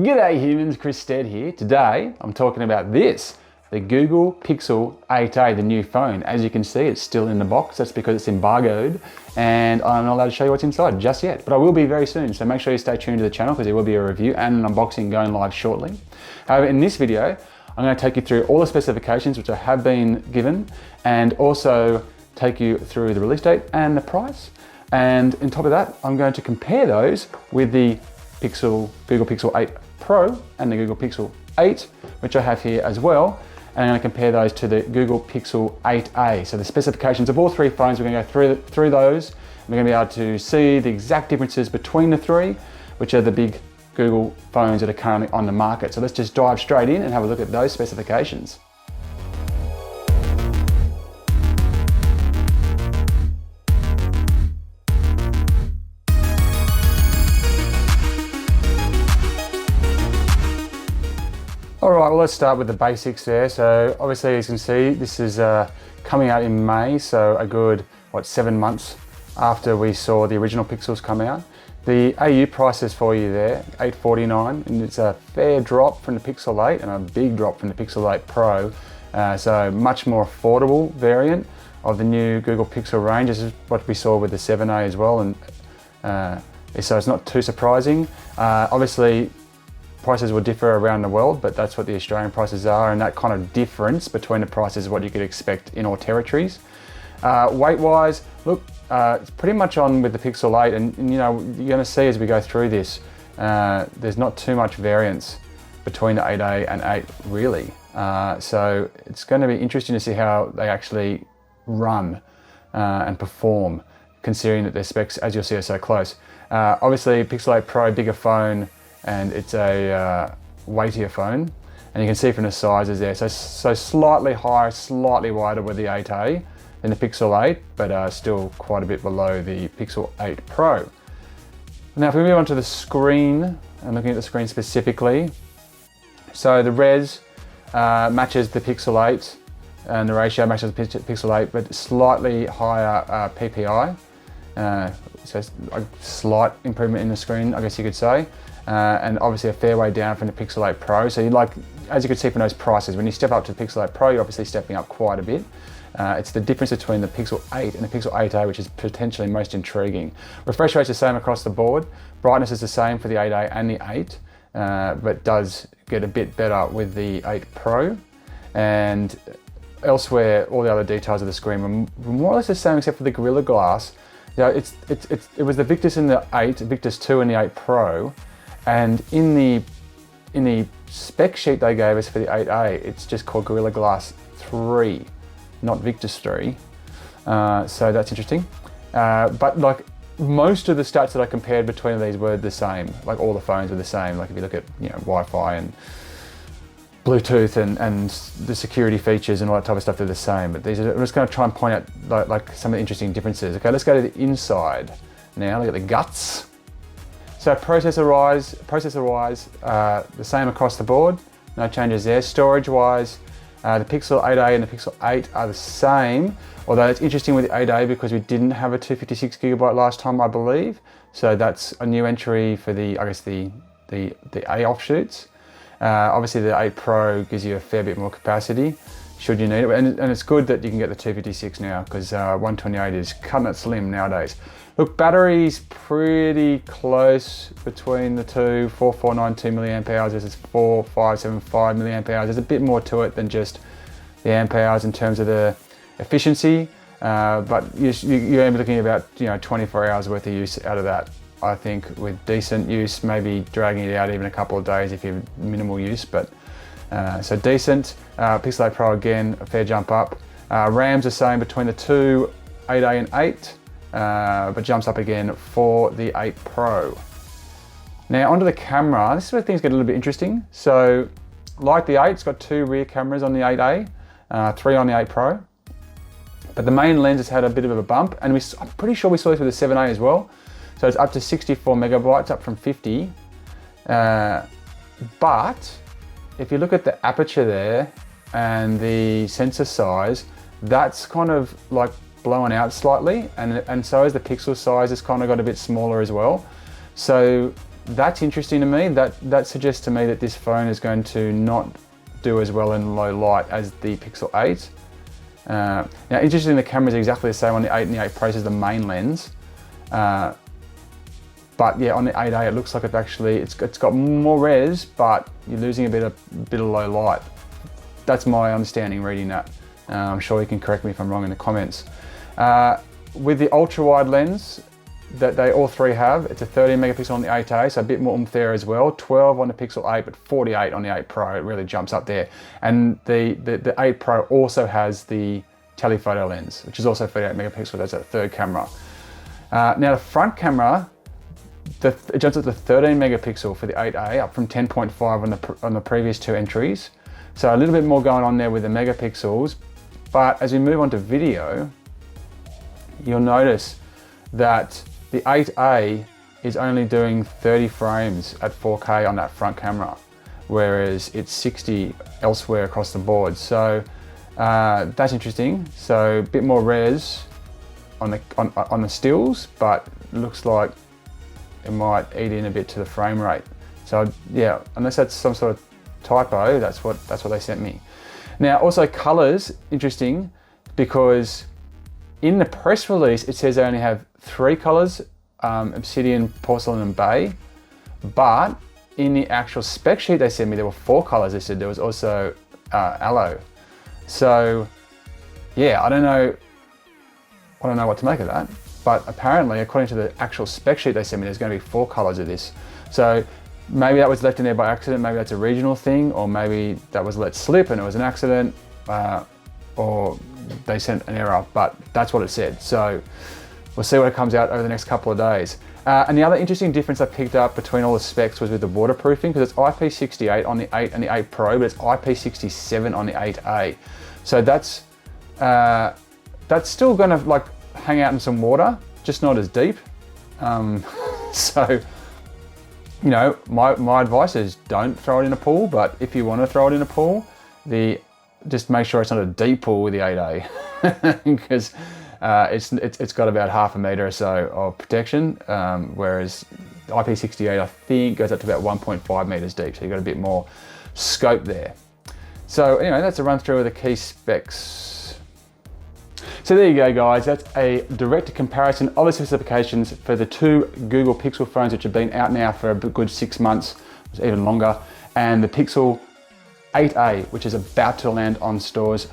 G'day humans, Chris Stead here. Today I'm talking about this, the Google Pixel 8a, the new phone. As you can see, it's still in the box. That's because it's embargoed and I'm not allowed to show you what's inside just yet, but I will be very soon. So make sure you stay tuned to the channel because there will be a review and an unboxing going live shortly. However, in this video, I'm going to take you through all the specifications which I have been given and also take you through the release date and the price. And on top of that, I'm going to compare those with the Google Pixel 8 Pro and the Google Pixel 8, which I have here as well. And I'm going to compare those to the Google Pixel 8a. So the specifications of all three phones, we're going to go through those. We're going to be able to see the exact differences between the three, which are the big Google phones that are currently on the market. So let's just dive straight in and have a look at those specifications. All right, well, let's start with the basics there. So obviously, as you can see, this is coming out in May, so a good, 7 months after we saw the original Pixels come out. The AU prices for you there, $849, and it's a fair drop from the Pixel 8 and a big drop from the Pixel 8 Pro. So much more affordable variant of the new Google Pixel range. This is what we saw with the 7a as well, and so it's not too surprising. Obviously, prices will differ around the world, but that's what the Australian prices are, and that kind of difference between the prices is what you could expect in all territories. Weight-wise, look, it's pretty much on with the Pixel 8, and you know, you're going to see as we go through this, there's not too much variance between the 8a and 8 really. So it's going to be interesting to see how they actually run and perform, considering that their specs, as you'll see, are so close. Obviously, Pixel 8 Pro, bigger phone, and it's a weightier phone, and you can see from the sizes there, so slightly higher, slightly wider with the 8a than the Pixel 8, but still quite a bit below the Pixel 8 Pro. Now if we move on to the screen, and looking at the screen specifically, so the res matches the Pixel 8, and the ratio matches the Pixel 8, but slightly higher PPI, so a slight improvement in the screen, I guess you could say. And obviously a fair way down from the Pixel 8 Pro. So as you can see from those prices, when you step up to the Pixel 8 Pro, you're obviously stepping up quite a bit. It's the difference between the Pixel 8 and the Pixel 8a, which is potentially most intriguing. Refresh rate's the same across the board. Brightness is the same for the 8a and the 8, but does get a bit better with the 8 Pro. And elsewhere, all the other details of the screen were more or less the same except for the Gorilla Glass. You know, it was the Victus in the 8, Victus 2 in the 8 Pro. And in the spec sheet they gave us for the 8a, it's just called Gorilla Glass 3, not Victus 3. So that's interesting. But like most of the stats that I compared between these were the same. Like all the phones were the same. Like if you look at Wi-Fi and Bluetooth and the security features and all that type of stuff, they're the same. But these are, I'm just going to try and point out like some of the interesting differences. Okay, let's go to the inside now. Look at the guts. So processor-wise, the same across the board, no changes there. Storage-wise, the Pixel 8a and the Pixel 8 are the same, although it's interesting with the 8a because we didn't have a 256GB last time, I believe. So that's a new entry for the A offshoots. Obviously the 8 Pro gives you a fair bit more capacity, should you need it. And it's good that you can get the 256 now because 128 is cutting it slim nowadays. Look, battery's pretty close between the two, 4492 milliamp hours versus 4575 milliamp hours. There's a bit more to it than just the amp hours in terms of the efficiency, but you're going to be looking at about 24 hours worth of use out of that. I think with decent use, maybe dragging it out even a couple of days if you have minimal use, but so decent. Pixel 8 Pro again, a fair jump up. RAM's the same between the two, 8A and 8. But jumps up again for the 8 Pro. Now onto the camera, this is where things get a little bit interesting. So like the 8, it's got 2 rear cameras on the 8A, 3 on the 8 Pro. But the main lens has had a bit of a bump, and I'm pretty sure we saw this with the 7A as well. So it's up to 64 megabytes, up from 50. But if you look at the aperture there and the sensor size, that's kind of like blown out slightly, and so is the pixel size. It's kind of got a bit smaller as well. So that's interesting to me. That suggests to me that this phone is going to not do as well in low light as the Pixel 8. Now, interestingly, the camera is exactly the same on the 8 and the 8 Pro as the main lens. But yeah, on the 8A, it looks like it's got more res, but you're losing a bit of low light. That's my understanding reading that. I'm sure you can correct me if I'm wrong in the comments. With the ultra wide lens that they all three have, it's a 13 megapixel on the 8A, so a bit more oomph there as well. 12 on the Pixel 8, but 48 on the 8 Pro. It really jumps up there. And the 8 Pro also has the telephoto lens, which is also 38 megapixel. That's a third camera. Now the front camera, it jumps up to 13 megapixel for the 8A, up from 10.5 on the previous two entries. So a little bit more going on there with the megapixels. But as we move on to video, you'll notice that the 8A is only doing 30 frames at 4K on that front camera, whereas it's 60 elsewhere across the board. So that's interesting. So a bit more res on the stills, but it looks like it might eat in a bit to the frame rate. So yeah, unless that's some sort of typo, that's what they sent me. Now also colors, interesting, because in the press release it says they only have 3 colors, obsidian, porcelain and bay, but in the actual spec sheet they sent me there were 4 colors. They said there was also aloe. So yeah, I don't know what to make of that, but apparently according to the actual spec sheet they sent me there's going to be 4 colors of this. So maybe that was left in there by accident, maybe that's a regional thing, or maybe that was let slip and it was an accident, or they sent an error, but that's what it said. So we'll see what it comes out over the next couple of days. And the other interesting difference I picked up between all the specs was with the waterproofing, because it's IP68 on the 8 and the 8 Pro, but it's IP67 on the 8A. So that's still gonna like hang out in some water, just not as deep. So, you know, my advice is don't throw it in a pool, but if you want to throw it in a pool, just make sure it's not a deep pool with the 8A, because it's got about half a meter or so of protection, whereas IP68 I think goes up to about 1.5 meters deep, so you've got a bit more scope there. So anyway, that's a run through of the key specs. So there you go guys, that's a direct comparison of the specifications for the 2 Google Pixel phones which have been out now for a good 6 months, even longer, and the Pixel 8A, which is about to land on stores.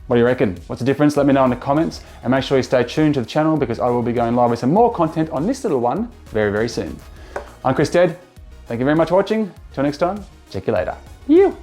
What do you reckon? What's the difference? Let me know in the comments, and make sure you stay tuned to the channel because I will be going live with some more content on this little one very, very soon. I'm Stead. Thank you very much for watching. Till next time, check you later. You.